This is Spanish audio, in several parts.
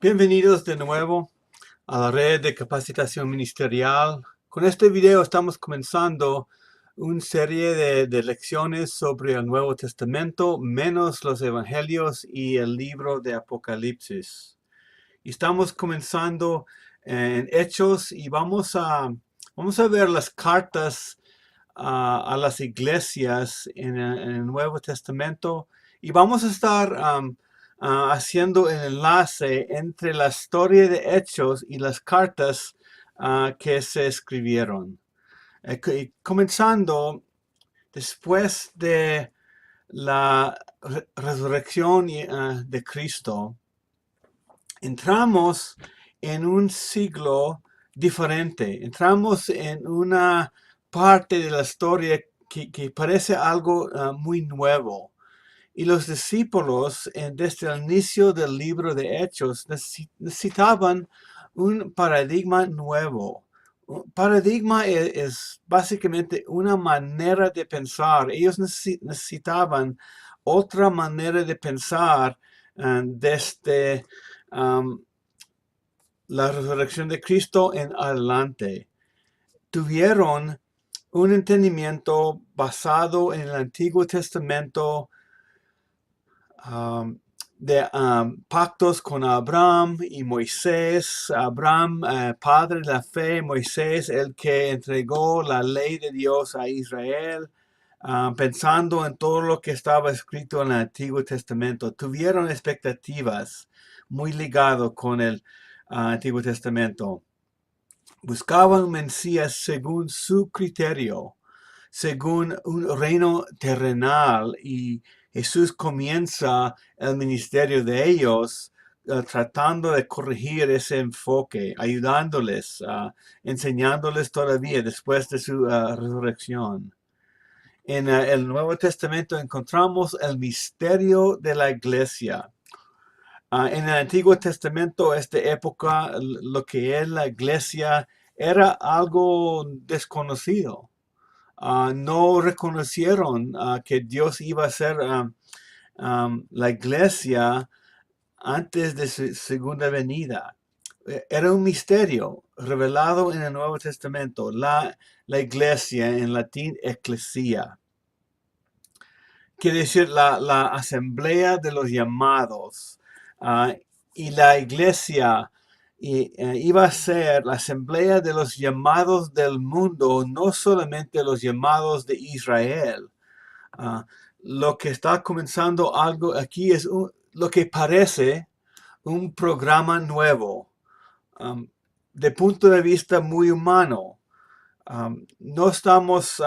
Bienvenidos de nuevo a la red de capacitación ministerial. Con este video estamos comenzando una serie de lecciones sobre el Nuevo Testamento, menos los Evangelios y el libro de Apocalipsis. Y estamos comenzando en Hechos y vamos a ver las cartas a las iglesias en el Nuevo Testamento y vamos a estar haciendo el enlace entre la historia de Hechos y las cartas que se escribieron. Comenzando después de la resurrección de Cristo, entramos en un siglo diferente. Entramos en una parte de la historia que parece algo muy nuevo. Y los discípulos, desde el inicio del libro de Hechos, necesitaban un paradigma nuevo. Un paradigma es básicamente una manera de pensar. Ellos necesitaban otra manera de pensar desde la resurrección de Cristo en adelante. Tuvieron un entendimiento basado en el Antiguo Testamento, de pactos con Abraham y Moisés. Abraham, padre de la fe; Moisés, el que entregó la ley de Dios a Israel, pensando en todo lo que estaba escrito en el Antiguo Testamento. Tuvieron expectativas muy ligadas con el Antiguo Testamento. Buscaban un Mesías según su criterio, según un reino terrenal, y Jesús comienza el ministerio de ellos tratando de corregir ese enfoque, ayudándoles, enseñándoles todavía después de su resurrección. En el Nuevo Testamento encontramos el misterio de la iglesia. En el Antiguo Testamento, esta época, lo que es la iglesia era algo desconocido. No reconocieron que Dios iba a ser la iglesia antes de su segunda venida. Era un misterio revelado en el Nuevo Testamento. La iglesia, en latín, ecclesia, quiere decir la asamblea de los llamados. Y la iglesia iba a ser la asamblea de los llamados del mundo, no solamente los llamados de Israel. Lo que está comenzando algo aquí es lo que parece un programa nuevo, de punto de vista muy humano. No estamos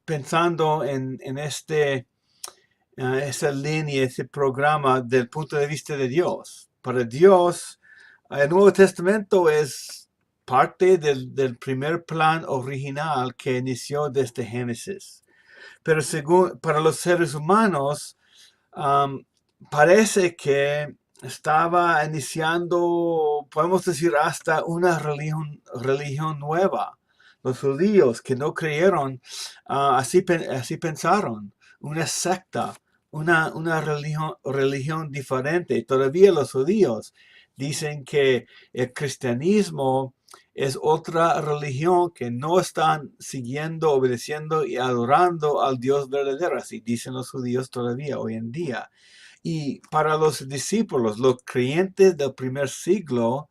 pensando en esa línea, ese programa del punto de vista de Dios. Para Dios, el Nuevo Testamento es parte del primer plan original que inició desde Génesis. Pero para los seres humanos, parece que estaba iniciando, podemos decir, hasta una religión nueva. Los judíos que no creyeron, así pensaron, una secta, una religión diferente. Todavía los judíos dicen que el cristianismo es otra religión, que no están siguiendo, obedeciendo y adorando al Dios verdadero. Así dicen los judíos todavía hoy en día. Y para los discípulos, los creyentes del primer siglo,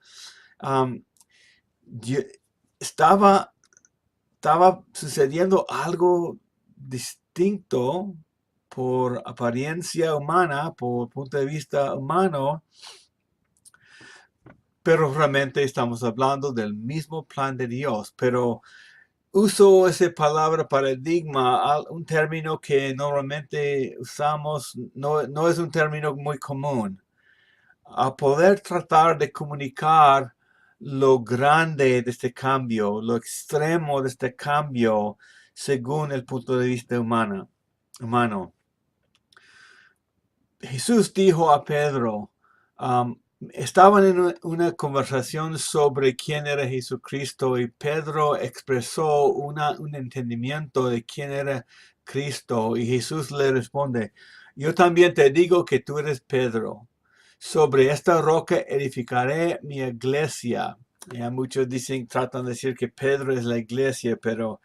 estaba sucediendo algo distinto por apariencia humana, por punto de vista humano, pero realmente estamos hablando del mismo plan de Dios. Pero uso esa palabra paradigma, un término que normalmente usamos, no es un término muy común. A poder tratar de comunicar lo grande de este cambio, lo extremo de este cambio, según el punto de vista humano. Jesús dijo a Pedro, estaban en una conversación sobre quién era Jesucristo, y Pedro expresó un entendimiento de quién era Cristo, y Jesús le responde: yo también te digo que tú eres Pedro. Sobre esta roca edificaré mi iglesia. Ya muchos tratan de decir que Pedro es la iglesia, pero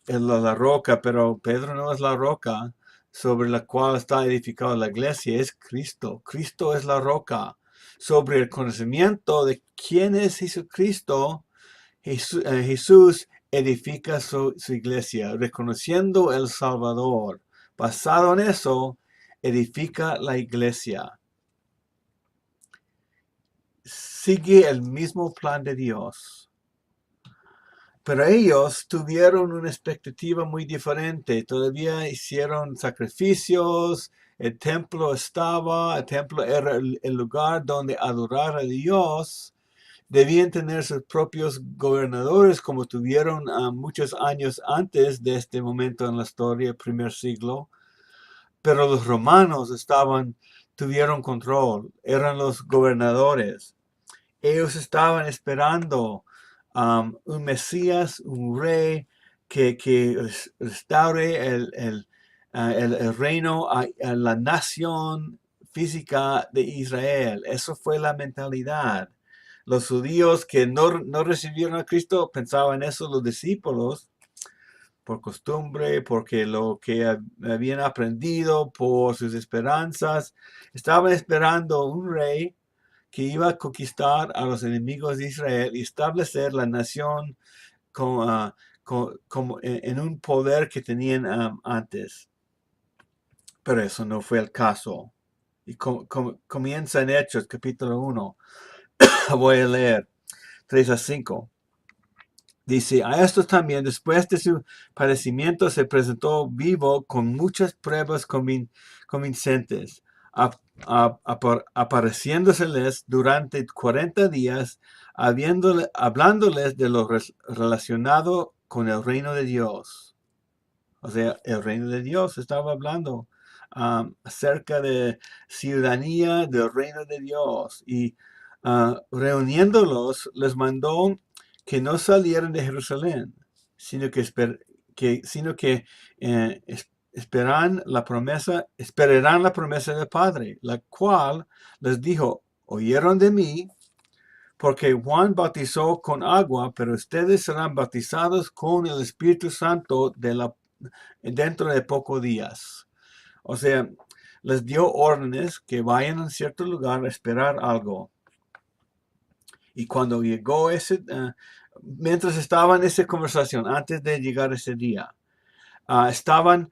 es la roca, pero Pedro no es la roca sobre la cual está edificada la iglesia, es Cristo. Cristo es la roca. Sobre el conocimiento de quién es Jesucristo, Jesús edifica su iglesia, reconociendo el Salvador. Basado en eso, edifica la iglesia. Sigue el mismo plan de Dios. Pero ellos tuvieron una expectativa muy diferente. Todavía hicieron sacrificios. El templo era el lugar donde adorar a Dios. Debían tener sus propios gobernadores como tuvieron muchos años antes de este momento en la historia, primer siglo. Pero los romanos tuvieron control, eran los gobernadores. Ellos estaban esperando un Mesías, un rey que restaure el reino a la nación física de Israel. Eso fue la mentalidad. Los judíos que no recibieron a Cristo pensaban eso, los discípulos, por costumbre, porque lo que habían aprendido, por sus esperanzas, estaban esperando un rey que iba a conquistar a los enemigos de Israel y establecer la nación como en un poder que tenían antes. Pero eso no fue el caso. Y comienza en Hechos, capítulo 1. Voy a leer 3 a 5. Dice, a estos también, después de su padecimiento, se presentó vivo con muchas pruebas convincentes, apareciéndoseles durante 40 días, hablándoles de lo relacionado con el reino de Dios. O sea, el reino de Dios estaba hablando acerca de ciudadanía del reino de Dios. Y reuniéndolos, les mandó que no salieran de Jerusalén, sino que esperarán la promesa del Padre, la cual les dijo, oyeron de mí, porque Juan bautizó con agua, pero ustedes serán bautizados con el Espíritu Santo dentro de pocos días. O sea, les dio órdenes que vayan a cierto lugar a esperar algo. Y cuando llegó mientras estaban en esa conversación, antes de llegar ese día, estaban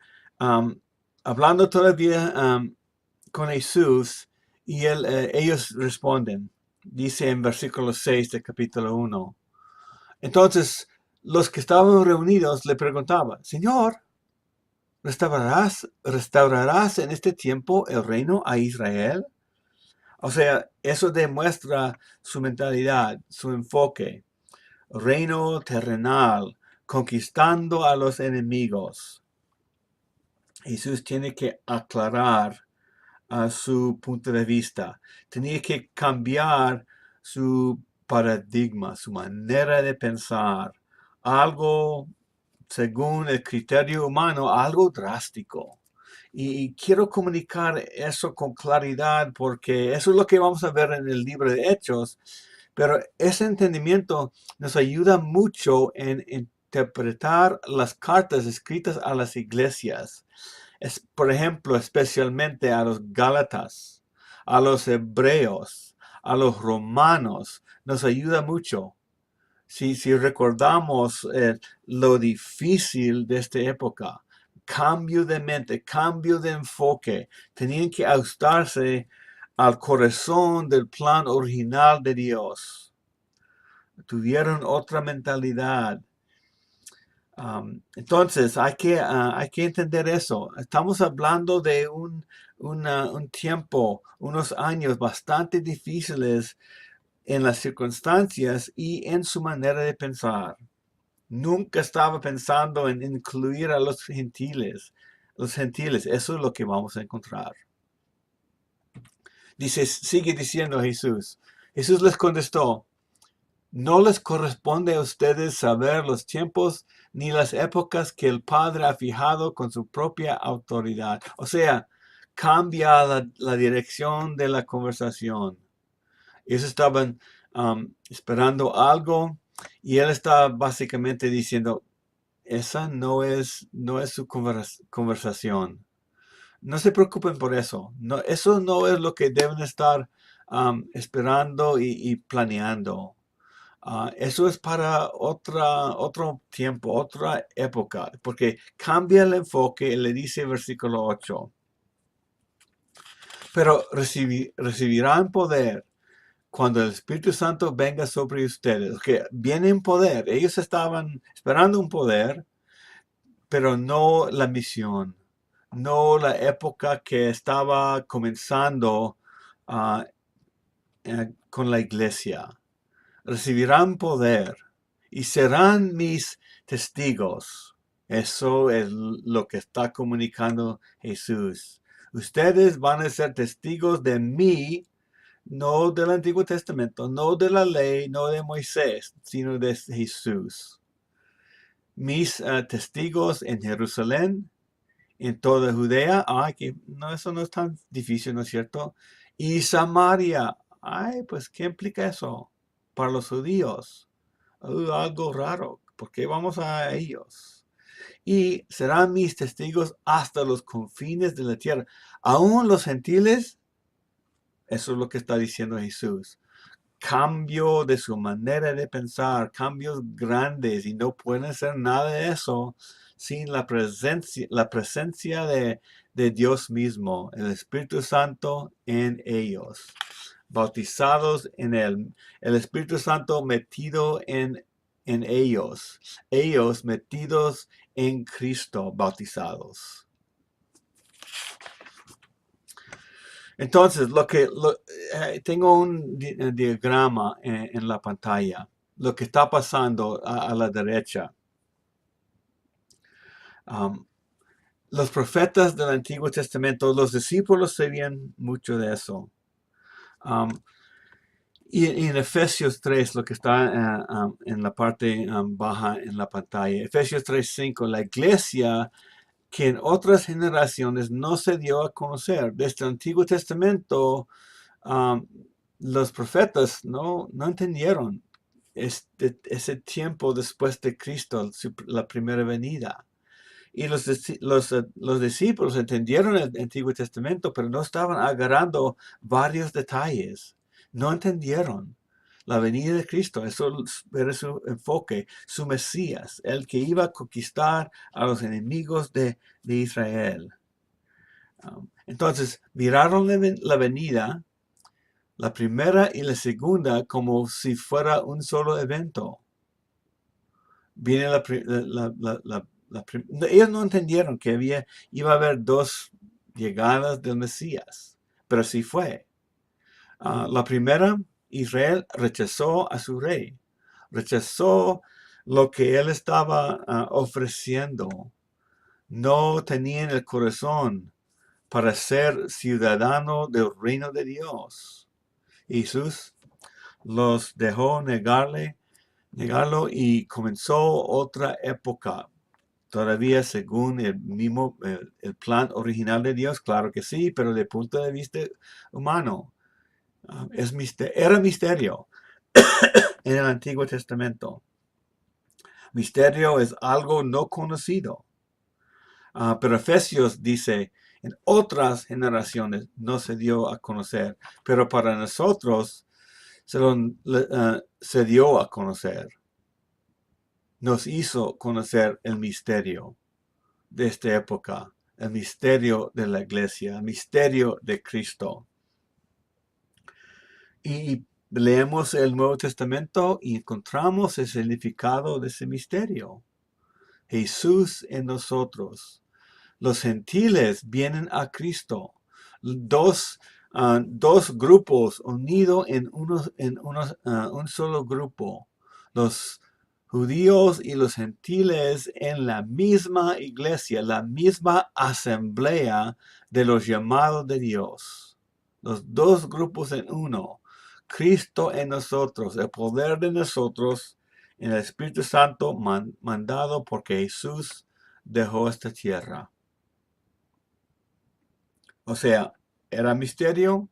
hablando todavía con Jesús y ellos responden. Dice en versículo 6 del capítulo 1. Entonces, los que estaban reunidos le preguntaban, Señor, ¿restaurarás en este tiempo el reino a Israel? O sea, eso demuestra su mentalidad, su enfoque. Reino terrenal, conquistando a los enemigos. Jesús tiene que aclarar su punto de vista. Tenía que cambiar su paradigma, su manera de pensar. Algo, según el criterio humano, algo drástico. Y quiero comunicar eso con claridad porque eso es lo que vamos a ver en el libro de Hechos. Pero ese entendimiento nos ayuda mucho en interpretar las cartas escritas a las iglesias. Por ejemplo, especialmente a los Gálatas, a los hebreos, a los romanos. Nos ayuda mucho. Si recordamos lo difícil de esta época, cambio de mente, cambio de enfoque, tenían que ajustarse al corazón del plan original de Dios. Tuvieron otra mentalidad. Entonces, hay que entender eso. Estamos hablando de un tiempo, unos años bastante difíciles en las circunstancias y en su manera de pensar. Nunca estaba pensando en incluir a los gentiles. Eso es lo que vamos a encontrar. Sigue diciendo Jesús. Jesús les contestó, no les corresponde a ustedes saber los tiempos ni las épocas que el Padre ha fijado con su propia autoridad. O sea, cambia la dirección de la conversación. Ellos estaban esperando algo y él está básicamente diciendo, esa no es su conversación. No se preocupen por eso. No, eso no es lo que deben estar esperando y planeando. Eso es para otro tiempo, otra época, porque cambia el enfoque, le dice versículo 8. Pero recibirán poder cuando el Espíritu Santo venga sobre ustedes, que viene en poder. Ellos estaban esperando un poder, pero no la misión, no la época que estaba comenzando ah, con la iglesia. Recibirán poder y serán mis testigos. Eso es lo que está comunicando Jesús. Ustedes van a ser testigos de mí, no del Antiguo Testamento, no de la ley, no de Moisés, sino de Jesús. Mis testigos en Jerusalén, en toda Judea, eso no es tan difícil, ¿no es cierto? Y Samaria, pues, ¿qué implica eso para los judíos? Algo raro, ¿por qué vamos a ellos? Y serán mis testigos hasta los confines de la tierra. Aún los gentiles, eso es lo que está diciendo Jesús. Cambio de su manera de pensar, cambios grandes, y no pueden hacer nada de eso sin la presencia de Dios mismo, el Espíritu Santo en ellos, bautizados en el Espíritu Santo metido en ellos metidos en Cristo, bautizados. Entonces, tengo un diagrama en la pantalla. Lo que está pasando a la derecha. Los profetas del Antiguo Testamento, los discípulos sabían mucho de eso. Y en Efesios 3, lo que está en la parte baja en la pantalla, Efesios 3:5, la iglesia que en otras generaciones no se dio a conocer. Desde el Antiguo Testamento, los profetas no entendieron ese tiempo después de Cristo, la primera venida. Y los discípulos entendieron el Antiguo Testamento, pero no estaban agarrando varios detalles. No entendieron la venida de Cristo. Eso era su enfoque, su Mesías, el que iba a conquistar a los enemigos de Israel. Entonces, miraron la venida, la primera y la segunda, como si fuera un solo evento. Viene ellos no entendieron que iba a haber dos llegadas del Mesías, pero sí fue. La primera, Israel rechazó a su rey, rechazó lo que él estaba ofreciendo. No tenían el corazón para ser ciudadano del reino de Dios. Jesús los dejó negarlo y comenzó otra época. Todavía según el plan original de Dios, claro que sí, pero desde el punto de vista humano, era misterio en el Antiguo Testamento. Misterio es algo no conocido. Pero Efesios dice, en otras generaciones no se dio a conocer, pero para nosotros se dio a conocer. Nos hizo conocer el misterio de esta época, el misterio de la iglesia, el misterio de Cristo. Y leemos el Nuevo Testamento y encontramos el significado de ese misterio. Jesús en nosotros. Los gentiles vienen a Cristo. Dos grupos unidos en un solo grupo. Los judíos y los gentiles en la misma iglesia, la misma asamblea de los llamados de Dios. Los dos grupos en uno. Cristo en nosotros, el poder de nosotros, en el Espíritu Santo mandado porque Jesús dejó esta tierra. O sea, era misterio.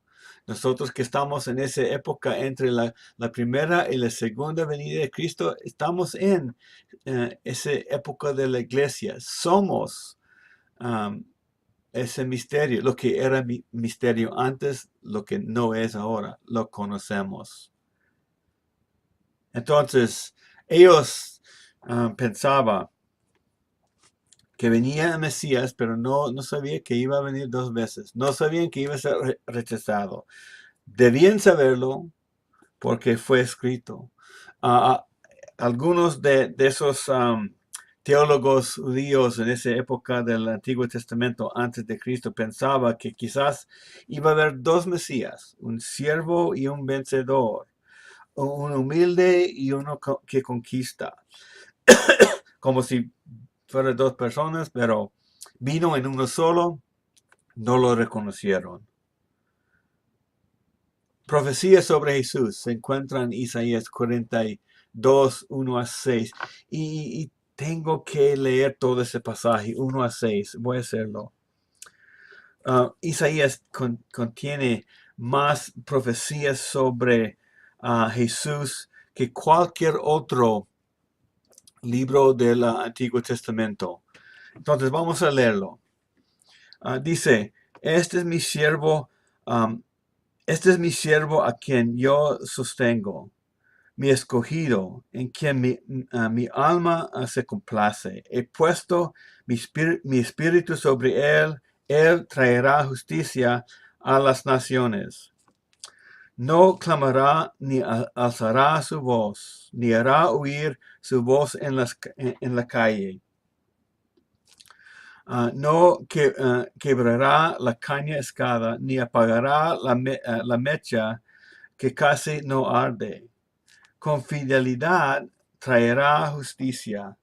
Nosotros que estamos en esa época entre la primera y la segunda venida de Cristo, estamos en esa época de la iglesia. Somos um, ese misterio, lo que era misterio antes, lo que no es ahora, lo conocemos. Entonces, ellos pensaban que venía el Mesías, pero no sabía que iba a venir dos veces. No sabían que iba a ser rechazado. Debían saberlo porque fue escrito. Ah, algunos de esos teólogos judíos en esa época del Antiguo Testamento, antes de Cristo, pensaba que quizás iba a haber dos Mesías, un siervo y un vencedor, un humilde y uno que conquista, como si fueran dos personas, pero vino en uno solo, no lo reconocieron. Profecías sobre Jesús se encuentran en Isaías 42, 1 a 6. Y tengo que leer todo ese pasaje, 1 a 6. Voy a hacerlo. Isaías contiene más profecías sobre Jesús que cualquier otro libro del Antiguo Testamento. Entonces vamos a leerlo. Dice, este es mi siervo, este es mi siervo a quien yo sostengo, mi escogido, en quien mi alma se complace. He puesto mi espíritu sobre él, él traerá justicia a las naciones. No clamará ni alzará su voz, ni hará oír su voz en la calle. No quebrará la caña escada, ni apagará la mecha que casi no arde. Con fidelidad traerá justicia.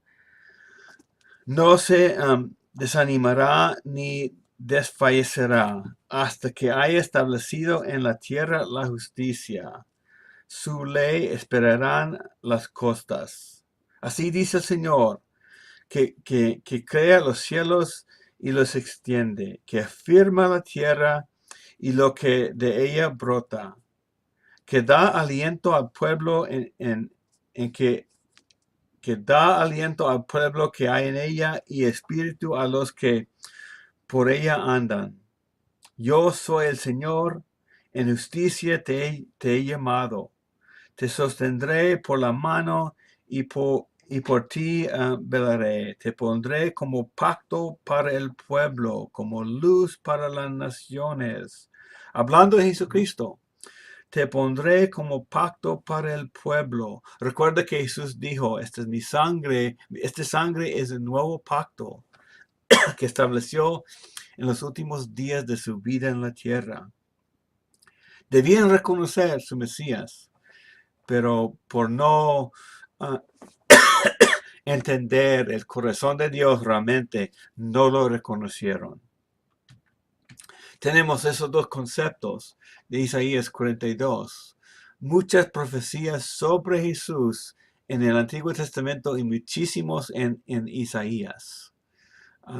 No se desanimará ni desfallecerá hasta que haya establecido en la tierra la justicia. Su ley esperarán las costas. Así dice el Señor, que crea los cielos y los extiende, que afirma la tierra y lo que de ella brota, que da aliento al pueblo que da aliento al pueblo que hay en ella y espíritu a los que por ella andan. Yo soy el Señor, en justicia te he llamado. Te sostendré por la mano y por ti velaré. Te pondré como pacto para el pueblo, como luz para las naciones. Hablando de Jesucristo, te pondré como pacto para el pueblo. Recuerda que Jesús dijo, esta es mi sangre, esta sangre es el nuevo pacto que estableció en los últimos días de su vida en la tierra. Debían reconocer su Mesías, pero por no entender el corazón de Dios realmente, no lo reconocieron. Tenemos esos dos conceptos de Isaías 42. Muchas profecías sobre Jesús en el Antiguo Testamento y muchísimos en Isaías.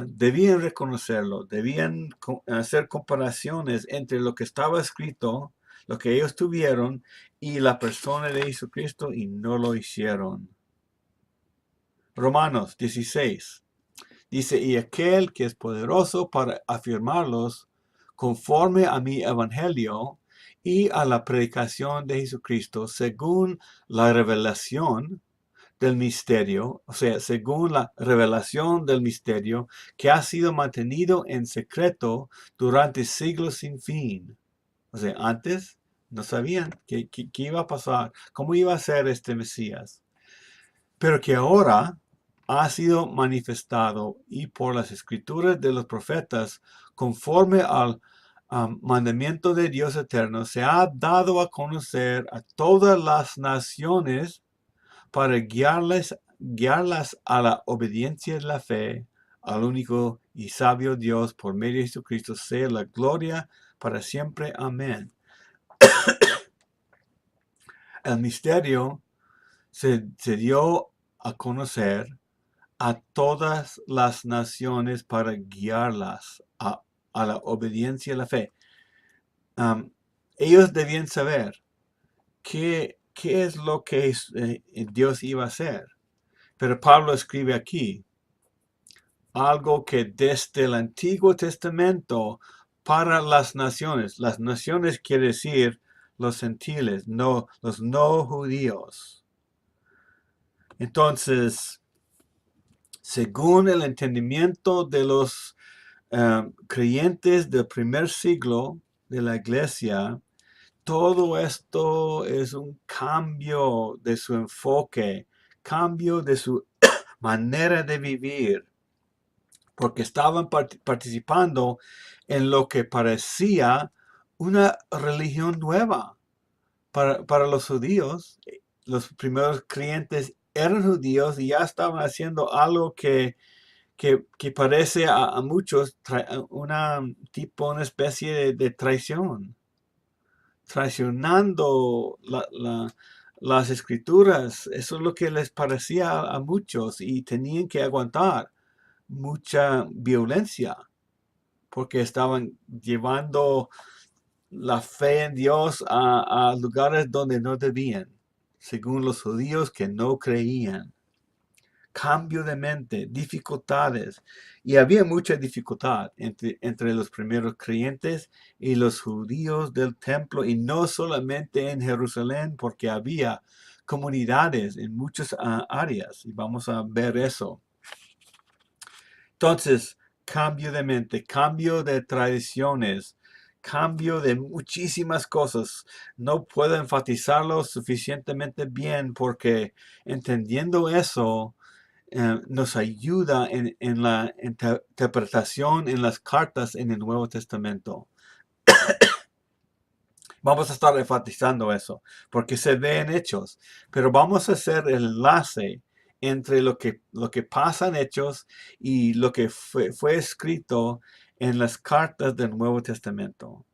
Debían reconocerlo, debían hacer comparaciones entre lo que estaba escrito, lo que ellos tuvieron, y la persona de Jesucristo, y no lo hicieron. Romanos 16 dice, y aquel que es poderoso para afirmarlos conforme a mi evangelio y a la predicación de Jesucristo, según la revelación del misterio, o sea, según la revelación del misterio que ha sido mantenido en secreto durante siglos sin fin. O sea, antes no sabían qué iba a pasar, cómo iba a ser este Mesías, pero que ahora ha sido manifestado y por las escrituras de los profetas, conforme al mandamiento de Dios eterno, se ha dado a conocer a todas las naciones para guiarlas a la obediencia de la fe, al único y sabio Dios por medio de Jesucristo, sea la gloria para siempre. Amén. El misterio se dio a conocer a todas las naciones para guiarlas a a la obediencia a la fe. Ellos debían saber qué es lo que Dios iba a hacer. Pero Pablo escribe aquí algo que desde el Antiguo Testamento para las naciones quiere decir los gentiles, no, los no judíos. Entonces, según el entendimiento de los creyentes del primer siglo de la iglesia, todo esto es un cambio de su enfoque, cambio de su manera de vivir, porque estaban participando en lo que parecía una religión nueva para los judíos. Los primeros creyentes eran judíos y ya estaban haciendo algo que parece a muchos una especie de traición, traicionando las escrituras. Eso es lo que les parecía a muchos y tenían que aguantar mucha violencia porque estaban llevando la fe en Dios a lugares donde no debían, según los judíos que no creían. Cambio de mente, dificultades. Y había mucha dificultad entre los primeros creyentes y los judíos del templo, y no solamente en Jerusalén, porque había comunidades en muchas áreas, y vamos a ver eso. Entonces, cambio de mente, cambio de tradiciones, cambio de muchísimas cosas. No puedo enfatizarlo suficientemente bien porque entendiendo eso nos ayuda en la interpretación en las cartas en el Nuevo Testamento. Vamos a estar enfatizando eso porque se ve en Hechos, pero vamos a hacer el enlace entre lo que pasa en Hechos y lo que fue escrito en las cartas del Nuevo Testamento.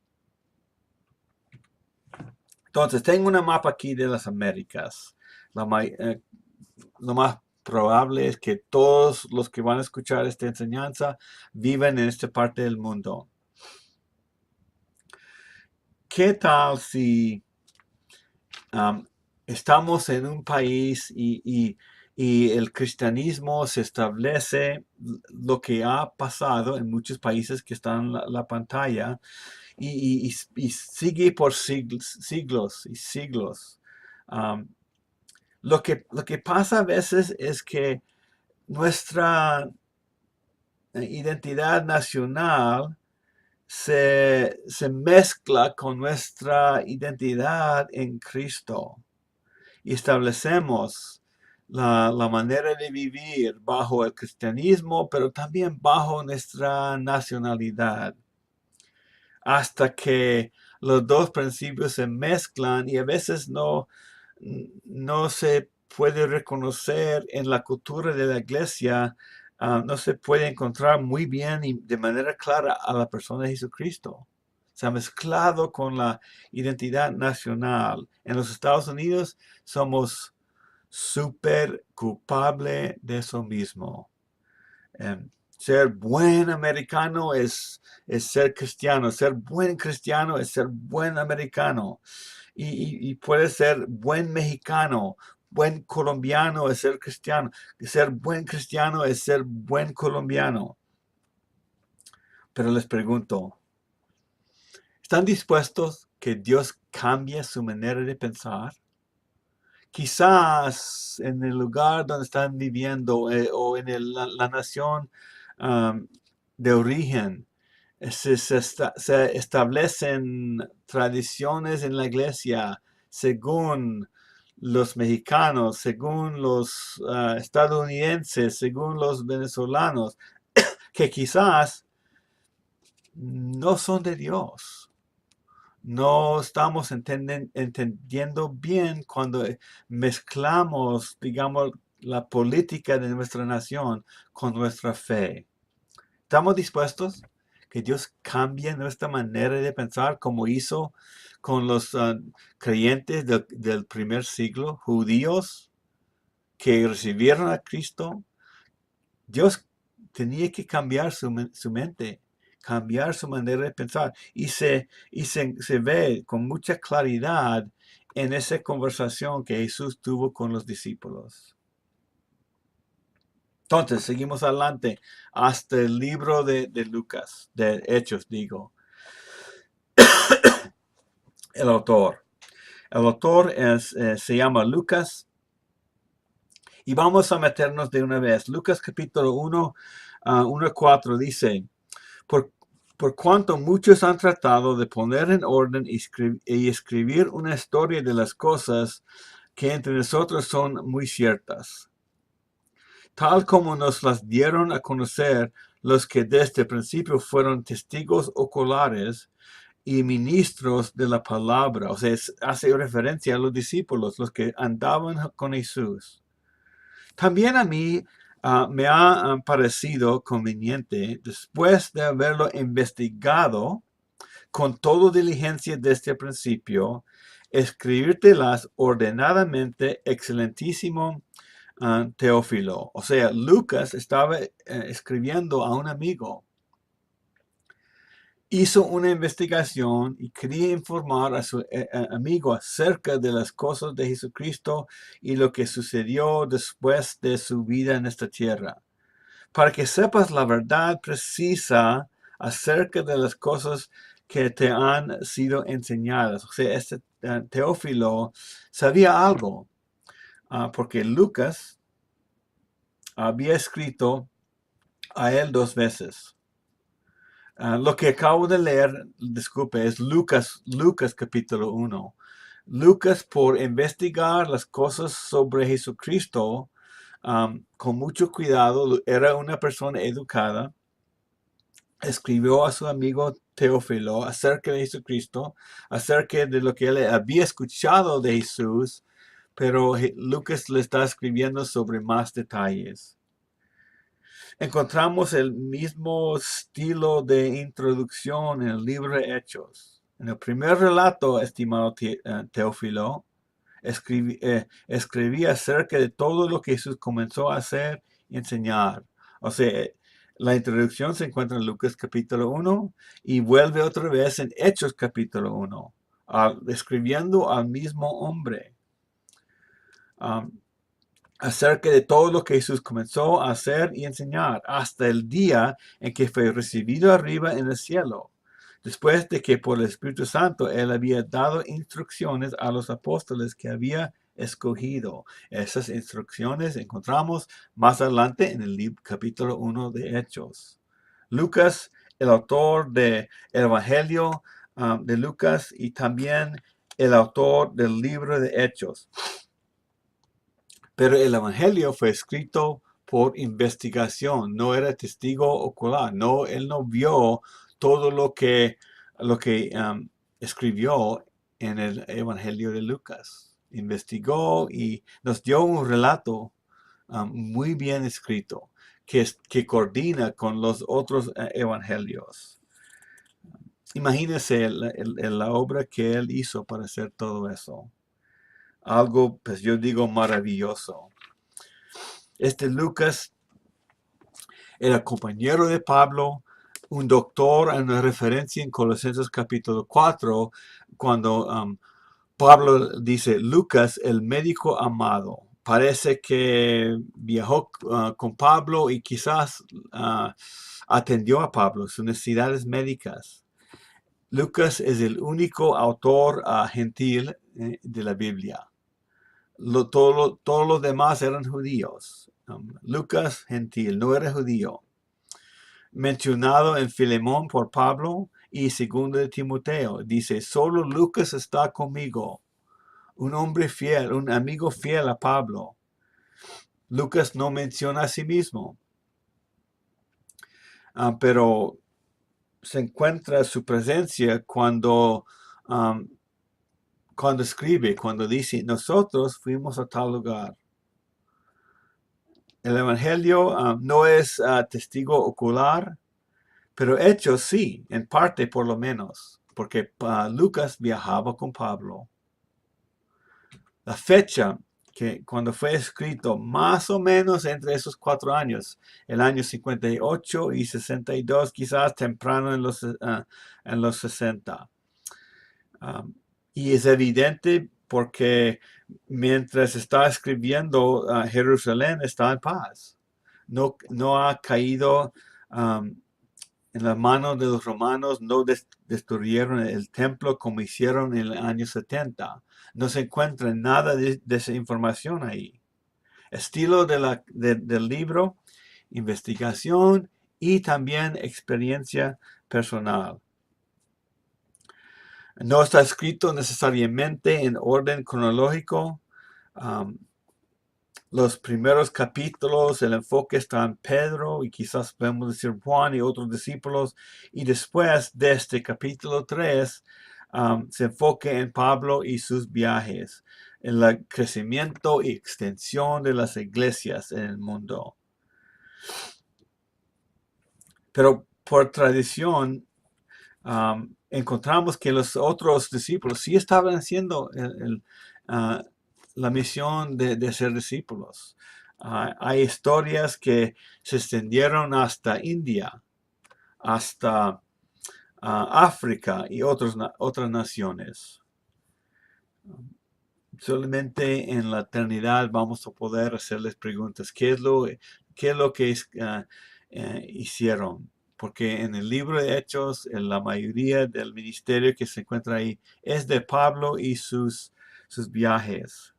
Entonces, tengo una mapa aquí de las Américas. Lo más probable es que todos los que van a escuchar esta enseñanza viven en esta parte del mundo. ¿Qué tal si estamos en un país y el cristianismo se establece, lo que ha pasado en muchos países que están en la pantalla, y sigue por siglos y siglos? Lo que pasa a veces es que nuestra identidad nacional se mezcla con nuestra identidad en Cristo y establecemos la manera de vivir bajo el cristianismo, pero también bajo nuestra nacionalidad, hasta que los dos principios se mezclan y a veces no se puede reconocer en la cultura de la iglesia. No se puede encontrar muy bien y de manera clara a la persona de Jesucristo. Se ha mezclado con la identidad nacional. En los Estados Unidos somos súper culpables de eso mismo. Ser buen americano es ser cristiano. Ser buen cristiano es ser buen americano. Y puede ser buen mexicano, buen colombiano es ser cristiano. Ser buen cristiano es ser buen colombiano. Pero les pregunto, ¿están dispuestos que Dios cambie su manera de pensar? Quizás en el lugar donde están viviendo o en la nación de origen, se establecen tradiciones en la iglesia según los mexicanos, según los estadounidenses, según los venezolanos, que quizás no son de Dios. No estamos entendiendo bien cuando mezclamos, digamos, la política de nuestra nación con nuestra fe. ¿Estamos dispuestos que Dios cambie nuestra manera de pensar como hizo con los creyentes del primer siglo, judíos que recibieron a Cristo? Dios tenía que cambiar su mente, cambiar su manera de pensar. Se ve con mucha claridad en esa conversación que Jesús tuvo con los discípulos. Entonces, seguimos adelante hasta el libro de Lucas, de Hechos, digo. El autor. El autor se llama Lucas. Y vamos a meternos de una vez. Lucas capítulo 1, 1 a 4 dice, por cuanto muchos han tratado de poner en orden y escribir una historia de las cosas que entre nosotros son muy ciertas, tal como nos las dieron a conocer los que desde el principio fueron testigos oculares y ministros de la palabra. O sea, hace referencia a los discípulos, los que andaban con Jesús. También a mí me ha parecido conveniente, después de haberlo investigado con toda diligencia desde el principio, escribírtelas ordenadamente, excelentísimo Teófilo. O sea, Lucas estaba escribiendo a un amigo. Hizo una investigación y quería informar a su amigo acerca de las cosas de Jesucristo y lo que sucedió después de su vida en esta tierra, para que sepas la verdad precisa acerca de las cosas que te han sido enseñadas. O sea, este Teófilo sabía algo, porque Lucas había escrito a él 2 veces. Lo que acabo de leer, disculpe, es Lucas capítulo 1. Lucas, por investigar las cosas sobre Jesucristo con mucho cuidado, era una persona educada, escribió a su amigo Teófilo acerca de Jesucristo, acerca de lo que él había escuchado de Jesús, pero Lucas le está escribiendo sobre más detalles. Encontramos el mismo estilo de introducción en el libro de Hechos. En el primer relato, estimado Teófilo, escribí acerca de todo lo que Jesús comenzó a hacer y enseñar. O sea, la introducción se encuentra en Lucas capítulo 1 y vuelve otra vez en Hechos capítulo 1, escribiendo al mismo hombre. Acerca de todo lo que Jesús comenzó a hacer y enseñar hasta el día en que fue recibido arriba en el cielo, después de que por el Espíritu Santo Él había dado instrucciones a los apóstoles que había escogido. Esas instrucciones encontramos más adelante en el capítulo 1 de Hechos. Lucas, el autor del Evangelio de Lucas y también el autor del libro de Hechos. Pero el Evangelio fue escrito por investigación, no era testigo ocular, él no vio todo lo que escribió en el Evangelio de Lucas. Investigó y nos dio un relato muy bien escrito que coordina con los otros evangelios. Imagínense la obra que él hizo para hacer todo eso. Algo, pues yo digo, maravilloso. Lucas era compañero de Pablo, un doctor, en una referencia en Colosenses capítulo 4, cuando Pablo dice, Lucas, el médico amado. Parece que viajó con Pablo y quizás atendió a Pablo, sus necesidades médicas. Lucas es el único autor gentil de la Biblia. Todos los demás eran judíos. Lucas, gentil, no era judío. Mencionado en Filemón por Pablo y segundo de Timoteo, dice, solo Lucas está conmigo. Un hombre fiel, un amigo fiel a Pablo. Lucas no menciona a sí mismo. Pero se encuentra su presencia cuando escribe, cuando dice, nosotros fuimos a tal lugar. El Evangelio no es testigo ocular, pero Hechos sí, en parte por lo menos, porque Lucas viajaba con Pablo. La fecha que cuando fue escrito, más o menos entre esos 4 años, el año 58 y 62, quizás temprano en los 60. Y es evidente porque mientras está escribiendo, Jerusalén está en paz. No ha caído en las manos de los romanos, no destruyeron el templo como hicieron en el año 70. No se encuentra nada de esa información ahí. Estilo del libro, investigación y también experiencia personal. No está escrito necesariamente en orden cronológico. Los primeros capítulos, el enfoque está en Pedro y quizás podemos decir Juan y otros discípulos. Y después de este capítulo 3, se enfoque en Pablo y sus viajes, en el crecimiento y extensión de las iglesias en el mundo. Pero por tradición, encontramos que los otros discípulos sí estaban haciendo la misión de ser discípulos. Hay historias que se extendieron hasta India, hasta África y otras naciones. Solamente en la eternidad vamos a poder hacerles preguntas. ¿Qué es lo que hicieron? Porque en el libro de Hechos, en la mayoría del ministerio que se encuentra ahí es de Pablo y sus viajes.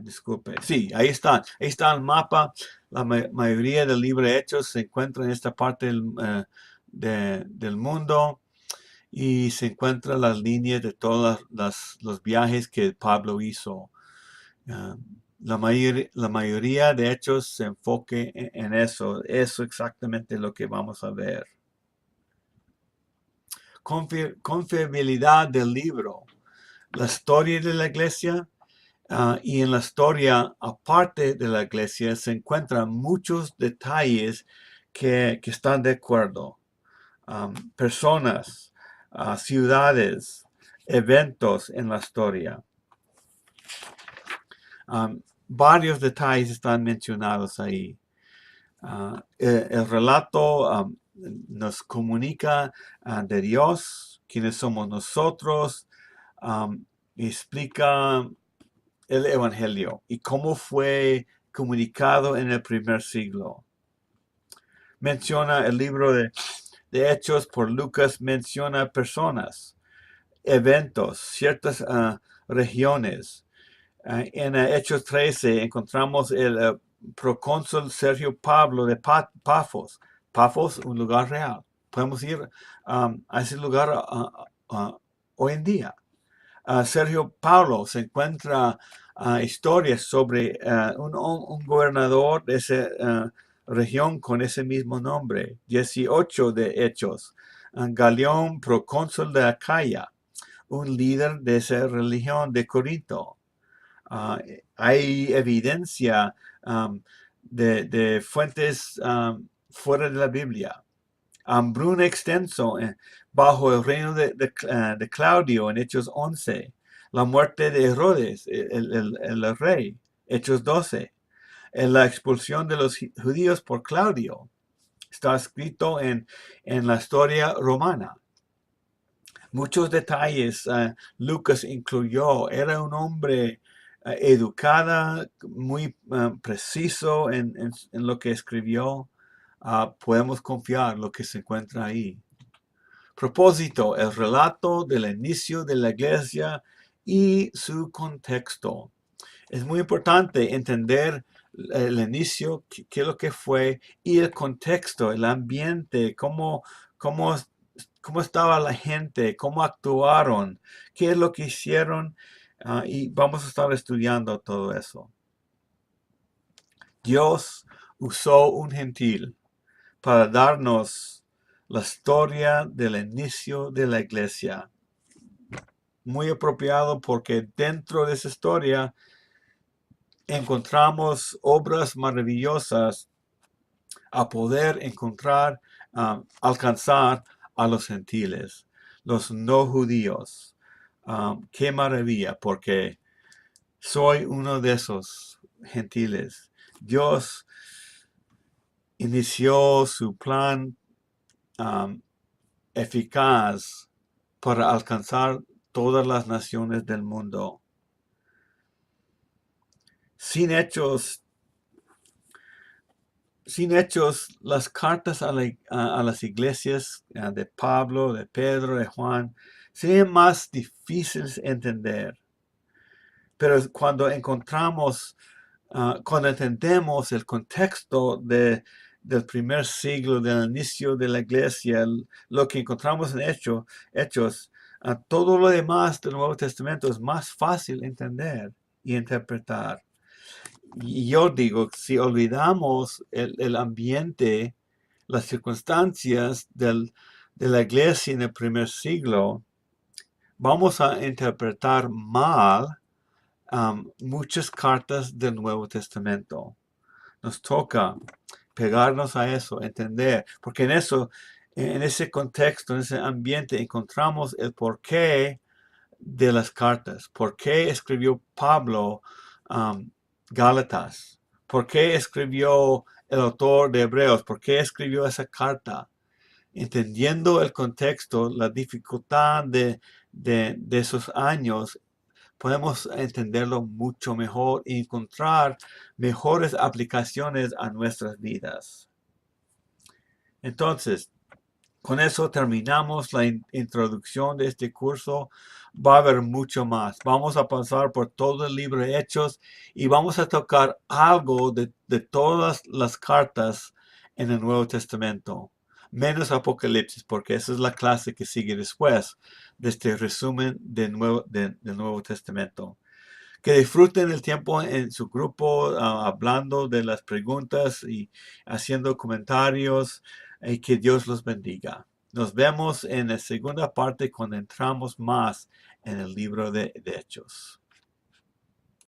Disculpe. Sí, ahí está. Ahí está el mapa. La mayoría del libro de Hechos se encuentra en esta parte del mundo y se encuentran las líneas de todos los viajes que Pablo hizo. La mayoría de hechos se enfoque en eso. Eso exactamente lo que vamos a ver. Confiabilidad del libro. La historia de la iglesia. Y en la historia, aparte de la iglesia, se encuentran muchos detalles que están de acuerdo. Personas, ciudades, eventos en la historia. Varios detalles están mencionados ahí. El relato nos comunica de Dios, quiénes somos nosotros, explica el Evangelio y cómo fue comunicado en el primer siglo. Menciona el libro de Hechos por Lucas, menciona personas, eventos, ciertas regiones. En Hechos 13 encontramos el procónsul Sergio Pablo de Pafos. Pafos, un lugar real. Podemos ir a ese lugar hoy en día. Sergio Pablo se encuentra historias sobre un gobernador de esa región con ese mismo nombre. 18 de Hechos. Galión, procónsul de Acaya, un líder de esa religión de Corinto. Hay evidencia de fuentes fuera de la Biblia. Hambruna extenso bajo el reino de Claudio en Hechos 11. La muerte de Herodes, el rey, Hechos 12. La expulsión de los judíos por Claudio. Está escrito en la historia romana. Muchos detalles Lucas incluyó. Era un hombre educado, muy preciso en lo que escribió. Podemos confiar en lo que se encuentra ahí. Propósito, el relato del inicio de la iglesia y su contexto. Es muy importante entender el inicio, qué es lo que fue, y el contexto, el ambiente, cómo estaba la gente, cómo actuaron, qué es lo que hicieron, y vamos a estar estudiando todo eso. Dios usó un gentil para darnos la historia del inicio de la iglesia. Muy apropiado porque dentro de esa historia encontramos obras maravillosas a poder encontrar, alcanzar a los gentiles, los no judíos. Qué maravilla, porque Soy uno de esos gentiles. Dios inició su plan eficaz para alcanzar todas las naciones del mundo. Sin hechos, las cartas a las iglesias de Pablo, de Pedro, de Juan, serían más difíciles de entender. Pero cuando cuando entendemos el contexto del primer siglo, del inicio de la iglesia, lo que encontramos en Hechos, todo lo demás del Nuevo Testamento es más fácil entender y interpretar. Y yo digo, si olvidamos el ambiente, las circunstancias de la iglesia en el primer siglo, vamos a interpretar mal muchas cartas del Nuevo Testamento. Nos toca pegarnos a eso, entender, porque en ese contexto, en ese ambiente, encontramos el porqué de las cartas. ¿Por qué escribió Pablo Gálatas? ¿Por qué escribió el autor de Hebreos? ¿Por qué escribió esa carta? Entendiendo el contexto, la dificultad de esos años, podemos entenderlo mucho mejor y encontrar mejores aplicaciones a nuestras vidas. Entonces, con eso terminamos la introducción de este curso. Va a haber mucho más. Vamos a pasar por todo el libro de Hechos y vamos a tocar algo de todas las cartas en el Nuevo Testamento, menos Apocalipsis, porque esa es la clase que sigue después de este resumen del Nuevo Testamento. Que disfruten el tiempo en su grupo, hablando de las preguntas y haciendo comentarios, y que Dios los bendiga. Nos vemos en la segunda parte cuando entramos más en el libro de Hechos.